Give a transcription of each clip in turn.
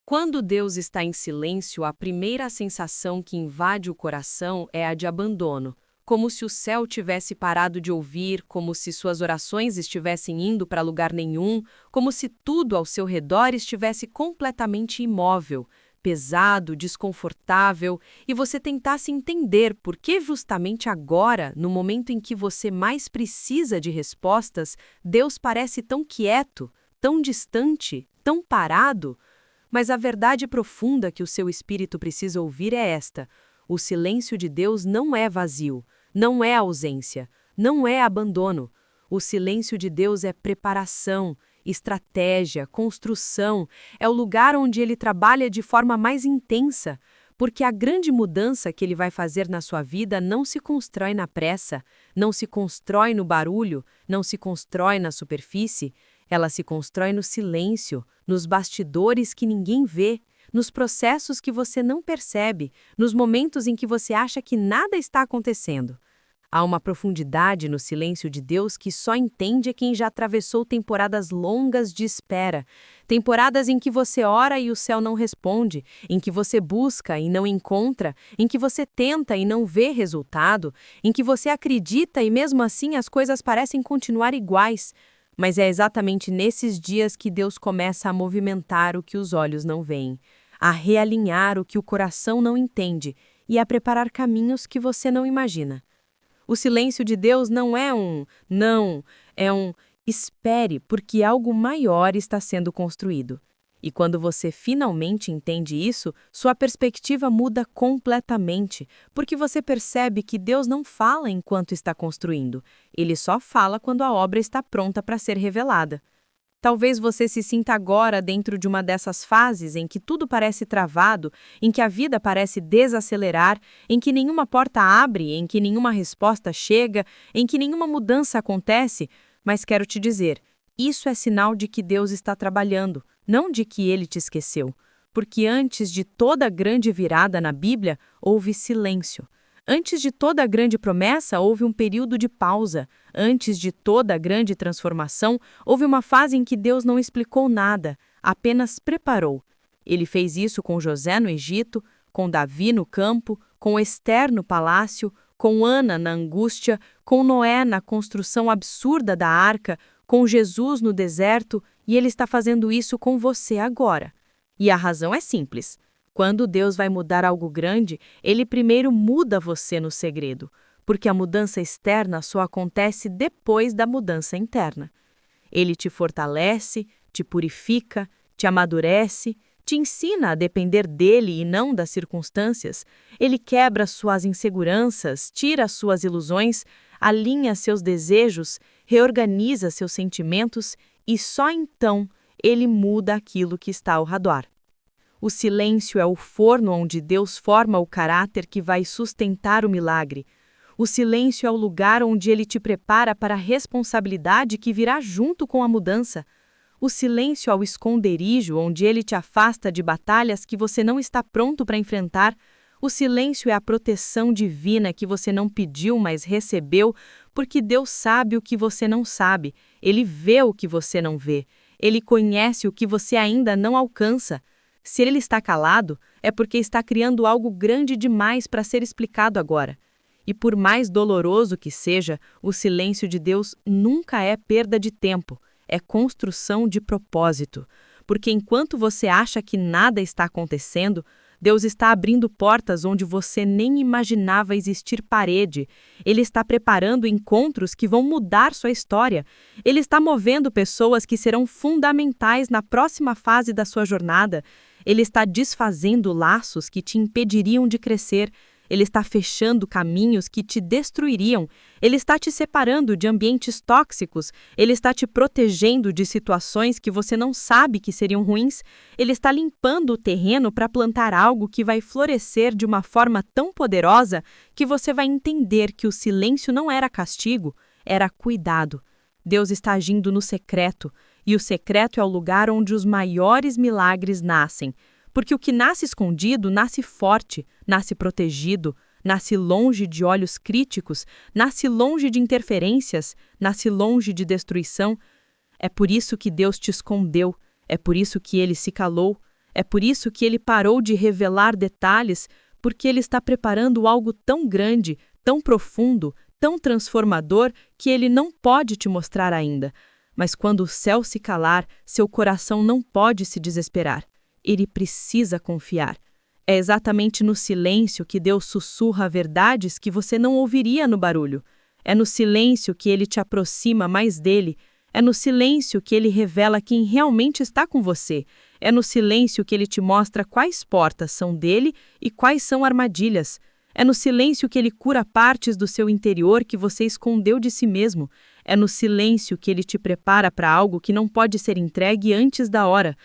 Quando Deus está em silêncio, a primeira sensação que invade o coração é a de abandono, como se o céu tivesse parado de ouvir, como se suas orações estivessem indo para lugar nenhum, como se tudo ao seu redor estivesse completamente imóvel, pesado, desconfortável, e você tentasse entender por que justamente agora, no momento em que você mais precisa de respostas, Deus parece tão quieto, tão distante, tão parado. Mas a verdade profunda que o seu espírito precisa ouvir é esta: o silêncio de Deus não é vazio, não é ausência, não é abandono. O silêncio de Deus é preparação, estratégia, construção, é o lugar onde ele trabalha de forma mais intensa, porque a grande mudança que ele vai fazer na sua vida não se constrói na pressa, não se constrói no barulho, não se constrói na superfície. Ela se constrói no silêncio, nos bastidores que ninguém vê, nos processos que você não percebe, nos momentos em que você acha que nada está acontecendo. Há uma profundidade no silêncio de Deus que só entende quem já atravessou temporadas longas de espera, temporadas em que você ora e o céu não responde, em que você busca e não encontra, em que você tenta e não vê resultado, em que você acredita e mesmo assim as coisas parecem continuar iguais. Mas é exatamente nesses dias que Deus começa a movimentar o que os olhos não veem, a realinhar o que o coração não entende e a preparar caminhos que você não imagina. O silêncio de Deus não é um não, é um espere, porque algo maior está sendo construído. E quando você finalmente entende isso, sua perspectiva muda completamente, porque você percebe que Deus não fala enquanto está construindo, ele só fala quando a obra está pronta para ser revelada. Talvez você se sinta agora dentro de uma dessas fases em que tudo parece travado, em que a vida parece desacelerar, em que nenhuma porta abre, em que nenhuma resposta chega, em que nenhuma mudança acontece, mas quero te dizer, isso é sinal de que Deus está trabalhando, não de que ele te esqueceu. Porque antes de toda grande virada na Bíblia, houve silêncio. Antes de toda grande promessa, houve um período de pausa. Antes de toda grande transformação, houve uma fase em que Deus não explicou nada, apenas preparou. Ele fez isso com José no Egito, com Davi no campo, com Ester no palácio, com Ana na angústia, com Noé na construção absurda da arca, com Jesus no deserto, e ele está fazendo isso com você agora. E a razão é simples. Quando Deus vai mudar algo grande, ele primeiro muda você no segredo, porque a mudança externa só acontece depois da mudança interna. Ele te fortalece, te purifica, te amadurece, te ensina a depender dele e não das circunstâncias. Ele quebra suas inseguranças, tira suas ilusões, alinha seus desejos, reorganiza seus sentimentos e só então ele muda aquilo que está ao redor. O silêncio é o forno onde Deus forma o caráter que vai sustentar o milagre. O silêncio é o lugar onde ele te prepara para a responsabilidade que virá junto com a mudança. O silêncio é o esconderijo onde ele te afasta de batalhas que você não está pronto para enfrentar. O silêncio é a proteção divina que você não pediu, mas recebeu, porque Deus sabe o que você não sabe. Ele vê o que você não vê. Ele conhece o que você ainda não alcança. Se ele está calado, é porque está criando algo grande demais para ser explicado agora. E por mais doloroso que seja, o silêncio de Deus nunca é perda de tempo, é construção de propósito. Porque enquanto você acha que nada está acontecendo, Deus está abrindo portas onde você nem imaginava existir parede. Ele está preparando encontros que vão mudar sua história. Ele está movendo pessoas que serão fundamentais na próxima fase da sua jornada. Ele está desfazendo laços que te impediriam de crescer. Ele está fechando caminhos que te destruiriam. Ele está te separando de ambientes tóxicos. Ele está te protegendo de situações que você não sabe que seriam ruins. Ele está limpando o terreno para plantar algo que vai florescer de uma forma tão poderosa que você vai entender que o silêncio não era castigo, era cuidado. Deus está agindo no secreto, e o secreto é o lugar onde os maiores milagres nascem. Porque o que nasce escondido nasce forte, nasce protegido, nasce longe de olhos críticos, nasce longe de interferências, nasce longe de destruição. É por isso que Deus te escondeu, é por isso que ele se calou, É por isso que ele parou de revelar detalhes, porque ele está preparando algo tão grande, tão profundo, tão transformador, que ele não pode te mostrar ainda. Mas quando o céu se calar, seu coração não pode se desesperar. Ele precisa confiar. É exatamente no silêncio que Deus sussurra verdades que você não ouviria no barulho. É no silêncio que ele te aproxima mais dele. É no silêncio que ele revela quem realmente está com você. É no silêncio que ele te mostra quais portas são dele e quais são armadilhas. É no silêncio que ele cura partes do seu interior que você escondeu de si mesmo. É no silêncio que ele te prepara para algo que não pode ser entregue antes da hora.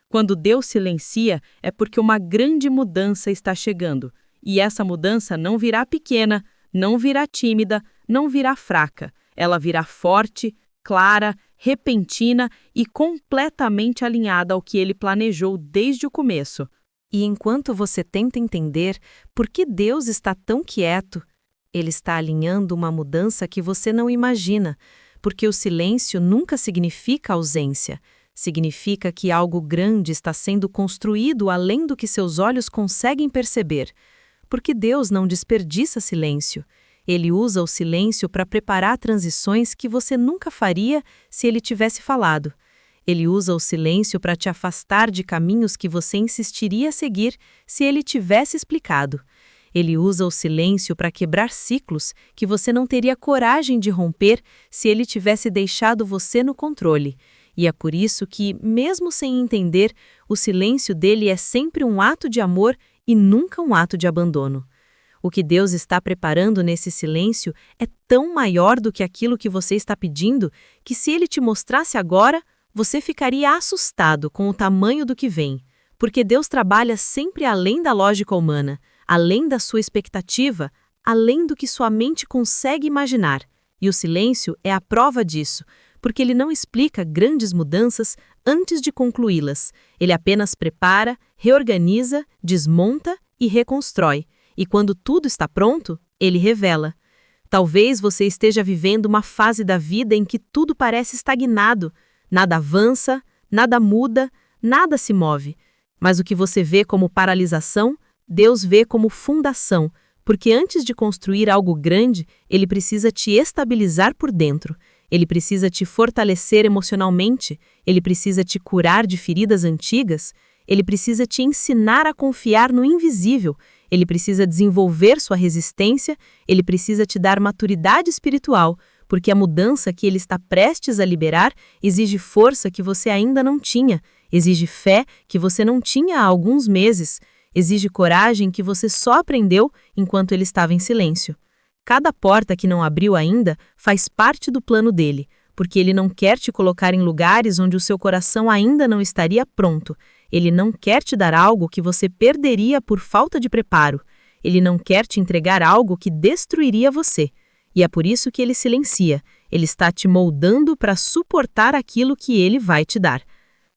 Quando Deus silencia, é porque uma grande mudança está chegando. E essa mudança não virá pequena, não virá tímida, não virá fraca. Ela virá forte, clara, repentina e completamente alinhada ao que ele planejou desde o começo. E enquanto você tenta entender por que Deus está tão quieto, ele está alinhando uma mudança que você não imagina, porque o silêncio nunca significa ausência. Significa que algo grande está sendo construído além do que seus olhos conseguem perceber. Porque Deus não desperdiça silêncio. Ele usa o silêncio para preparar transições que você nunca faria se ele tivesse falado. Ele usa o silêncio para te afastar de caminhos que você insistiria a seguir se ele tivesse explicado. Ele usa o silêncio para quebrar ciclos que você não teria coragem de romper se ele tivesse deixado você no controle. E é por isso que, mesmo sem entender, o silêncio dele é sempre um ato de amor e nunca um ato de abandono. O que Deus está preparando nesse silêncio é tão maior do que aquilo que você está pedindo, que se ele te mostrasse agora, você ficaria assustado com o tamanho do que vem. Porque Deus trabalha sempre além da lógica humana, além da sua expectativa, além do que sua mente consegue imaginar. E o silêncio é a prova disso, porque ele não explica grandes mudanças antes de concluí-las. Ele apenas prepara, reorganiza, desmonta e reconstrói. E quando tudo está pronto, ele revela. Talvez você esteja vivendo uma fase da vida em que tudo parece estagnado. Nada avança, nada muda, nada se move. Mas o que você vê como paralisação, Deus vê como fundação, porque antes de construir algo grande, ele precisa te estabilizar por dentro. Ele precisa te fortalecer emocionalmente, ele precisa te curar de feridas antigas, ele precisa te ensinar a confiar no invisível, ele precisa desenvolver sua resistência, ele precisa te dar maturidade espiritual, porque a mudança que ele está prestes a liberar exige força que você ainda não tinha, exige fé que você não tinha há alguns meses, exige coragem que você só aprendeu enquanto ele estava em silêncio. Cada porta que não abriu ainda faz parte do plano dele, porque ele não quer te colocar em lugares onde o seu coração ainda não estaria pronto. Ele não quer te dar algo que você perderia por falta de preparo. Ele não quer te entregar algo que destruiria você. E é por isso que ele silencia. Ele está te moldando para suportar aquilo que ele vai te dar.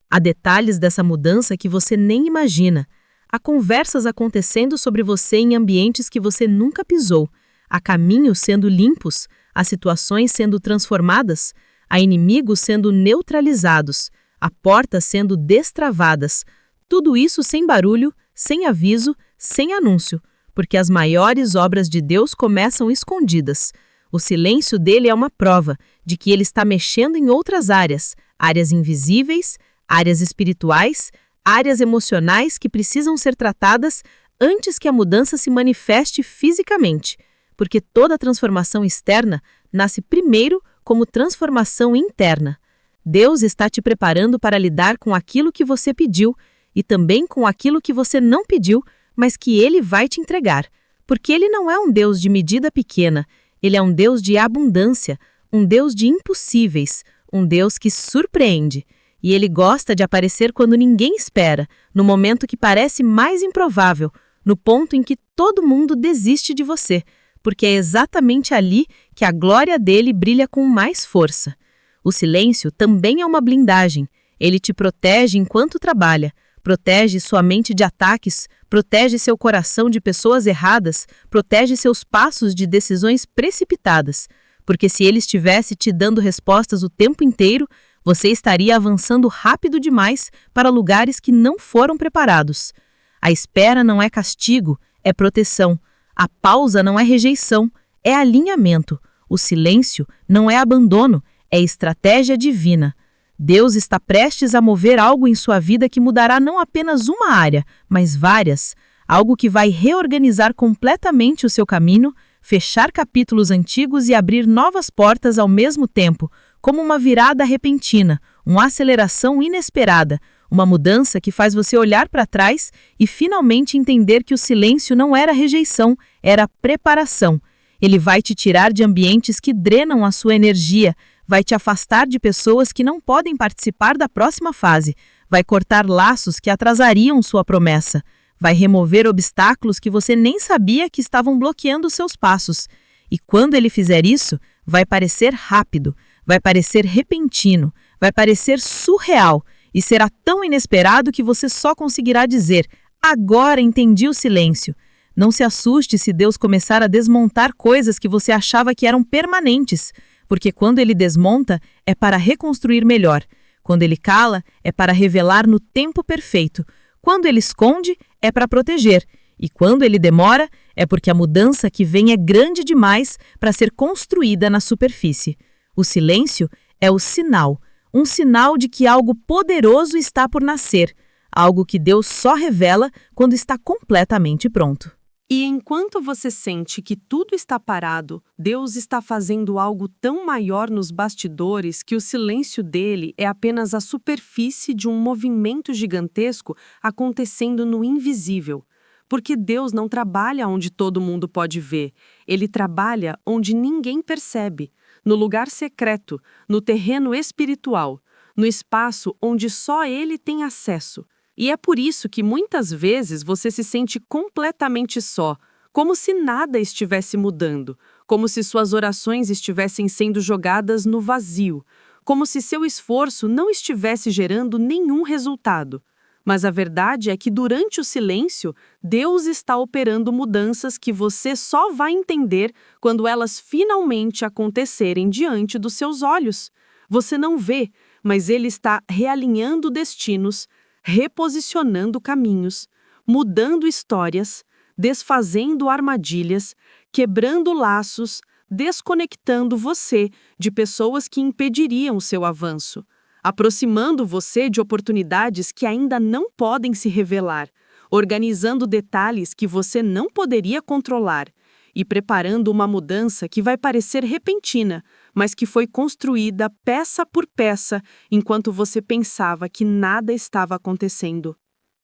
Há detalhes dessa mudança que você nem imagina. Há conversas acontecendo sobre você em ambientes que você nunca pisou. Há caminhos sendo limpos, há situações sendo transformadas, há inimigos sendo neutralizados, há portas sendo destravadas. Tudo isso sem barulho, sem aviso, sem anúncio, porque as maiores obras de Deus começam escondidas. O silêncio dele é uma prova de que ele está mexendo em outras áreas, áreas invisíveis, áreas espirituais, áreas emocionais que precisam ser tratadas antes que a mudança se manifeste fisicamente. Porque toda transformação externa nasce primeiro como transformação interna. Deus está te preparando para lidar com aquilo que você pediu e também com aquilo que você não pediu, mas que Ele vai te entregar. Porque Ele não é um Deus de medida pequena, Ele é um Deus de abundância, um Deus de impossíveis, um Deus que surpreende. E Ele gosta de aparecer quando ninguém espera, no momento que parece mais improvável, no ponto em que todo mundo desiste de você, porque é exatamente ali que a glória dele brilha com mais força. O silêncio também é uma blindagem. Ele te protege enquanto trabalha, protege sua mente de ataques, protege seu coração de pessoas erradas, protege seus passos de decisões precipitadas. Porque se ele estivesse te dando respostas o tempo inteiro, Você estaria avançando rápido demais para lugares que não foram preparados. A espera não é castigo, é proteção. A pausa não é rejeição, é alinhamento. O silêncio não é abandono, é estratégia divina. Deus está prestes a mover algo em sua vida que mudará não apenas uma área, mas várias. Algo que vai reorganizar completamente o seu caminho, fechar capítulos antigos e abrir novas portas ao mesmo tempo, como uma virada repentina, uma aceleração inesperada, uma mudança que faz você olhar para trás e finalmente entender que o silêncio não era rejeição, era preparação. Ele vai te tirar de ambientes que drenam a sua energia, vai te afastar de pessoas que não podem participar da próxima fase, vai cortar laços que atrasariam sua promessa, vai remover obstáculos que você nem sabia que estavam bloqueando seus passos. E quando ele fizer isso, vai parecer rápido, vai parecer repentino, vai parecer surreal e será tão inesperado que você só conseguirá dizer: agora entendi o silêncio. Não se assuste se Deus começar a desmontar coisas que você achava que eram permanentes, porque quando ele desmonta, é para reconstruir melhor. Quando ele cala, é para revelar no tempo perfeito. Quando ele esconde, é para proteger. E quando ele demora, é porque a mudança que vem é grande demais para ser construída na superfície. O silêncio é o sinal, um sinal de que algo poderoso está por nascer, algo que Deus só revela quando está completamente pronto. E enquanto você sente que tudo está parado, Deus está fazendo algo tão maior nos bastidores que o silêncio dele é apenas a superfície de um movimento gigantesco acontecendo no invisível. Porque Deus não trabalha onde todo mundo pode ver, ele trabalha onde ninguém percebe, no lugar secreto, no terreno espiritual, no espaço onde só ele tem acesso. E é por isso que muitas vezes você se sente completamente só, como se nada estivesse mudando, como se suas orações estivessem sendo jogadas no vazio, como se seu esforço não estivesse gerando nenhum resultado. Mas a verdade é que durante o silêncio, Deus está operando mudanças que você só vai entender quando elas finalmente acontecerem diante dos seus olhos. Você não vê, mas Ele está realinhando destinos, reposicionando caminhos, mudando histórias, desfazendo armadilhas, quebrando laços, desconectando você de pessoas que impediriam o seu avanço, aproximando você de oportunidades que ainda não podem se revelar, organizando detalhes que você não poderia controlar e preparando uma mudança que vai parecer repentina, mas que foi construída peça por peça enquanto você pensava que nada estava acontecendo.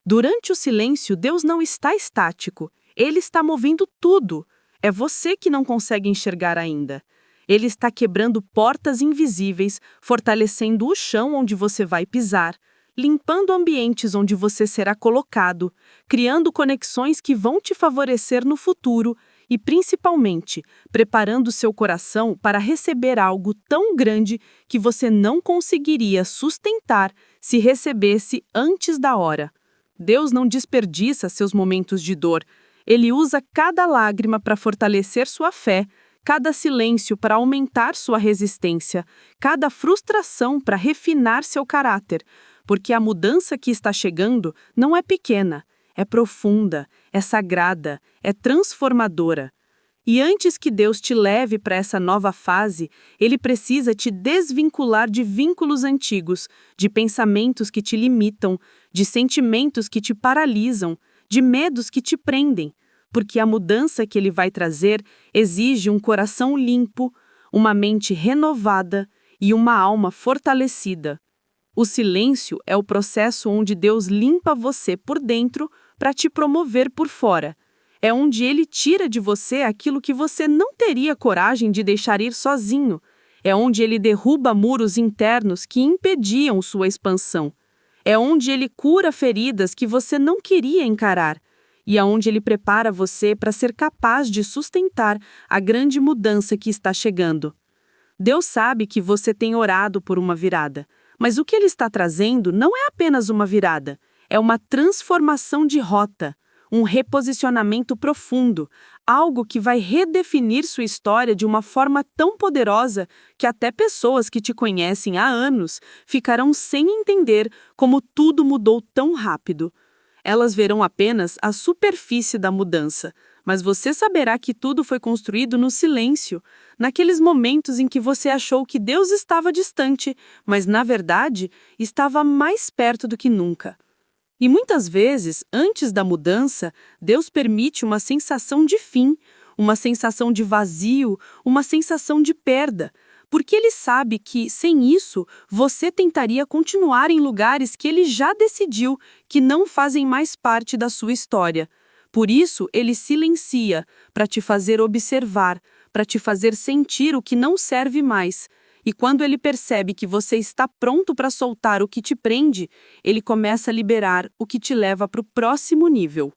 Durante o silêncio, Deus não está estático, Ele está movendo tudo. É você que não consegue enxergar ainda. Ele está quebrando portas invisíveis, fortalecendo o chão onde você vai pisar, limpando ambientes onde você será colocado, criando conexões que vão te favorecer no futuro e, principalmente, preparando seu coração para receber algo tão grande que você não conseguiria sustentar se recebesse antes da hora. Deus não desperdiça seus momentos de dor. Ele usa cada lágrima para fortalecer sua fé, cada silêncio para aumentar sua resistência, cada frustração para refinar seu caráter, porque a mudança que está chegando não é pequena, é profunda, é sagrada, é transformadora. E antes que Deus te leve para essa nova fase, Ele precisa te desvincular de vínculos antigos, de pensamentos que te limitam, de sentimentos que te paralisam, de medos que te prendem, porque a mudança que Ele vai trazer exige um coração limpo, uma mente renovada e uma alma fortalecida. O silêncio é o processo onde Deus limpa você por dentro para te promover por fora. É onde Ele tira de você aquilo que você não teria coragem de deixar ir sozinho. É onde Ele derruba muros internos que impediam sua expansão. É onde Ele cura feridas que você não queria encarar. E é onde Ele prepara você para ser capaz de sustentar a grande mudança que está chegando. Deus sabe que você tem orado por uma virada, mas o que Ele está trazendo não é apenas uma virada, é uma transformação de rota, um reposicionamento profundo, algo que vai redefinir sua história de uma forma tão poderosa que até pessoas que te conhecem há anos ficarão sem entender como tudo mudou tão rápido. Elas verão apenas a superfície da mudança, mas você saberá que tudo foi construído no silêncio, naqueles momentos em que você achou que Deus estava distante, mas na verdade estava mais perto do que nunca. E muitas vezes, antes da mudança, Deus permite uma sensação de fim, uma sensação de vazio, uma sensação de perda, porque Ele sabe que, sem isso, você tentaria continuar em lugares que Ele já decidiu que não fazem mais parte da sua história. Por isso, Ele silencia, para te fazer observar, para te fazer sentir o que não serve mais. E quando Ele percebe que você está pronto para soltar o que te prende, Ele começa a liberar o que te leva para o próximo nível.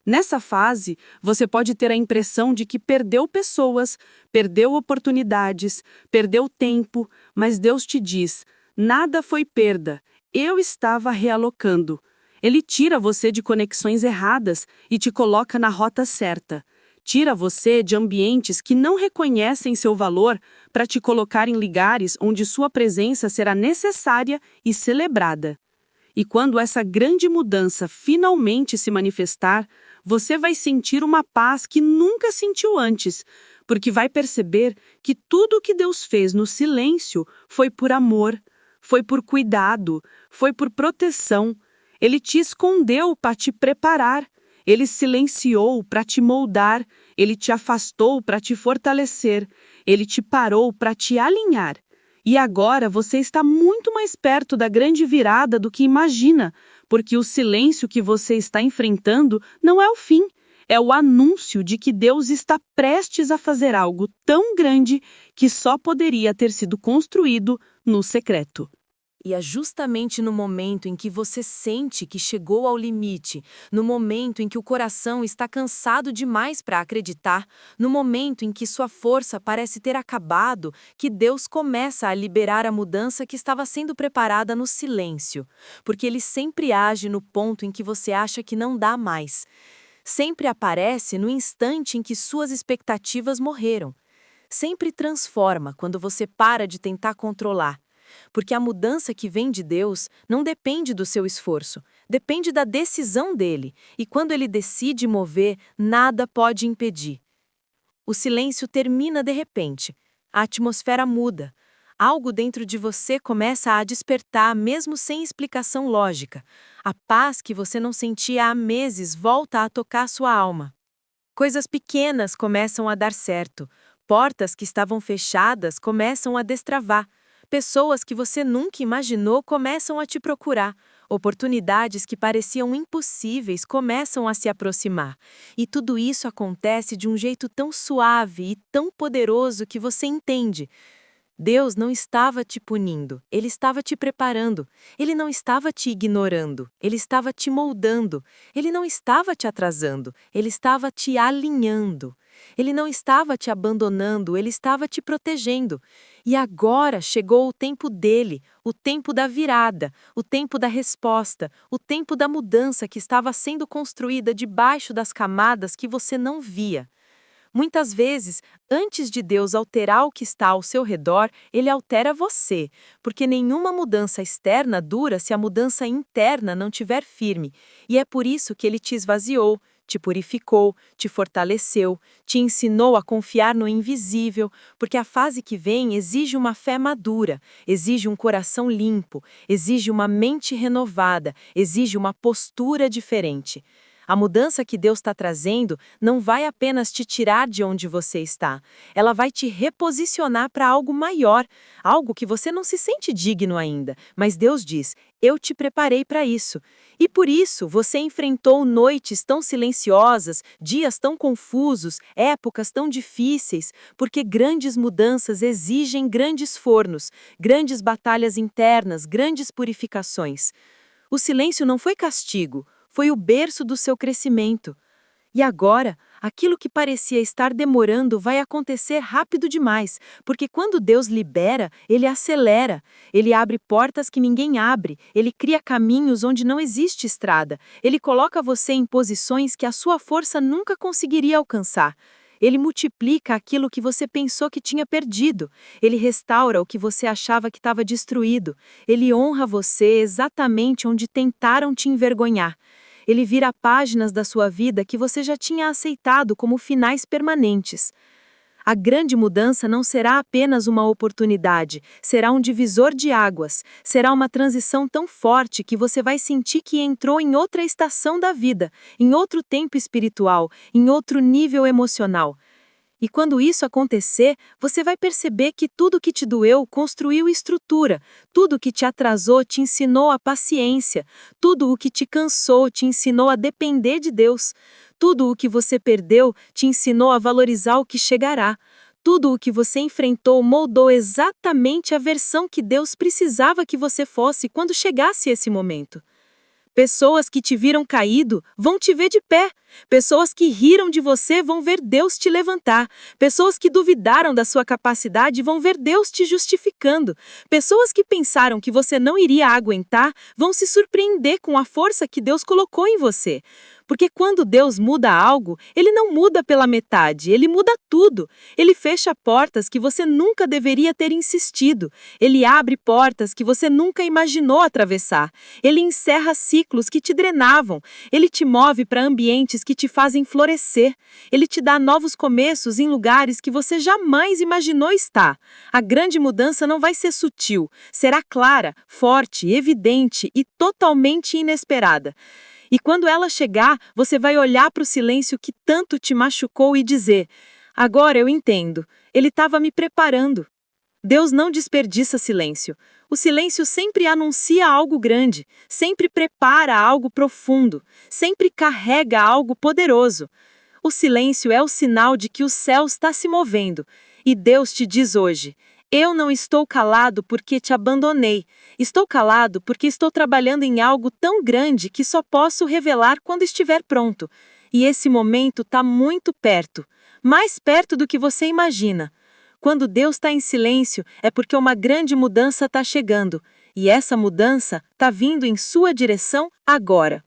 Nessa fase, você pode ter a impressão de que perdeu pessoas, perdeu oportunidades, perdeu tempo, mas Deus te diz: nada foi perda, eu estava realocando. Ele tira você de conexões erradas e te coloca na rota certa. Tira você de ambientes que não reconhecem seu valor para te colocar em lugares onde sua presença será necessária e celebrada. E quando essa grande mudança finalmente se manifestar, você vai sentir uma paz que nunca sentiu antes, porque vai perceber que tudo o que Deus fez no silêncio foi por amor, foi por cuidado, foi por proteção. Ele te escondeu para te preparar. Ele silenciou para te moldar, Ele te afastou para te fortalecer, Ele te parou para te alinhar. E agora você está muito mais perto da grande virada do que imagina, porque o silêncio que você está enfrentando não é o fim, é o anúncio de que Deus está prestes a fazer algo tão grande que só poderia ter sido construído no secreto. E é justamente no momento em que você sente que chegou ao limite, no momento em que o coração está cansado demais para acreditar, no momento em que sua força parece ter acabado, que Deus começa a liberar a mudança que estava sendo preparada no silêncio. Porque Ele sempre age no ponto em que você acha que não dá mais. Sempre aparece no instante em que suas expectativas morreram. Sempre transforma quando você para de tentar controlar. Porque a mudança que vem de Deus não depende do seu esforço, depende da decisão dele, e quando ele decide mover, nada pode impedir. O silêncio termina de repente, a atmosfera muda, algo dentro de você começa a despertar mesmo sem explicação lógica. A paz que você não sentia há meses volta a tocar sua alma. Coisas pequenas começam a dar certo, portas que estavam fechadas começam a destravar. Pessoas que você nunca imaginou começam a te procurar. Oportunidades que pareciam impossíveis começam a se aproximar. E tudo isso acontece de um jeito tão suave e tão poderoso que você entende. Deus não estava te punindo, Ele estava te preparando. Ele não estava te ignorando, Ele estava te moldando. Ele não estava te atrasando, Ele estava te alinhando. Ele não estava te abandonando, Ele estava te protegendo. E agora chegou o tempo dele, o tempo da virada, o tempo da resposta, o tempo da mudança que estava sendo construída debaixo das camadas que você não via. Muitas vezes, antes de Deus alterar o que está ao seu redor, Ele altera você, porque nenhuma mudança externa dura se a mudança interna não estiver firme. E é por isso que Ele te esvaziou, te purificou, te fortaleceu, te ensinou a confiar no invisível, porque a fase que vem exige uma fé madura, exige um coração limpo, exige uma mente renovada, exige uma postura diferente. A mudança que Deus está trazendo não vai apenas te tirar de onde você está. Ela vai te reposicionar para algo maior, algo que você não se sente digno ainda. Mas Deus diz, eu te preparei para isso. E por isso você enfrentou noites tão silenciosas, dias tão confusos, épocas tão difíceis, porque grandes mudanças exigem grandes fornos, grandes batalhas internas, grandes purificações. O silêncio não foi castigo. Foi o berço do seu crescimento. E agora, aquilo que parecia estar demorando vai acontecer rápido demais, porque quando Deus libera, Ele acelera, Ele abre portas que ninguém abre, Ele cria caminhos onde não existe estrada, Ele coloca você em posições que a sua força nunca conseguiria alcançar. Ele multiplica aquilo que você pensou que tinha perdido, Ele restaura o que você achava que estava destruído, Ele honra você exatamente onde tentaram te envergonhar. Ele vira páginas da sua vida que você já tinha aceitado como finais permanentes. A grande mudança não será apenas uma oportunidade, será um divisor de águas, será uma transição tão forte que você vai sentir que entrou em outra estação da vida, em outro tempo espiritual, em outro nível emocional. E quando isso acontecer, você vai perceber que tudo que te doeu construiu estrutura, tudo que te atrasou te ensinou a paciência, tudo o que te cansou te ensinou a depender de Deus, tudo o que você perdeu te ensinou a valorizar o que chegará. Tudo o que você enfrentou moldou exatamente a versão que Deus precisava que você fosse quando chegasse esse momento. Pessoas que te viram caído vão te ver de pé. Pessoas que riram de você vão ver Deus te levantar. Pessoas que duvidaram da sua capacidade vão ver Deus te justificando. Pessoas que pensaram que você não iria aguentar vão se surpreender com a força que Deus colocou em você. Porque quando Deus muda algo, Ele não muda pela metade, Ele muda tudo. Ele fecha portas que você nunca deveria ter insistido. Ele abre portas que você nunca imaginou atravessar. Ele encerra ciclos que te drenavam. Ele te move para ambientes que te fazem florescer. Ele te dá novos começos em lugares que você jamais imaginou estar. A grande mudança não vai ser sutil, será clara, forte, evidente e totalmente inesperada. E quando ela chegar, você vai olhar para o silêncio que tanto te machucou e dizer: agora eu entendo, Ele estava me preparando. Deus não desperdiça silêncio. O silêncio sempre anuncia algo grande, sempre prepara algo profundo, sempre carrega algo poderoso. O silêncio é o sinal de que o céu está se movendo. E Deus te diz hoje: eu não estou calado porque te abandonei. Estou calado porque estou trabalhando em algo tão grande que só posso revelar quando estiver pronto. E esse momento está muito perto, mais perto do que você imagina. Quando Deus está em silêncio, é porque uma grande mudança está chegando. E essa mudança está vindo em sua direção agora.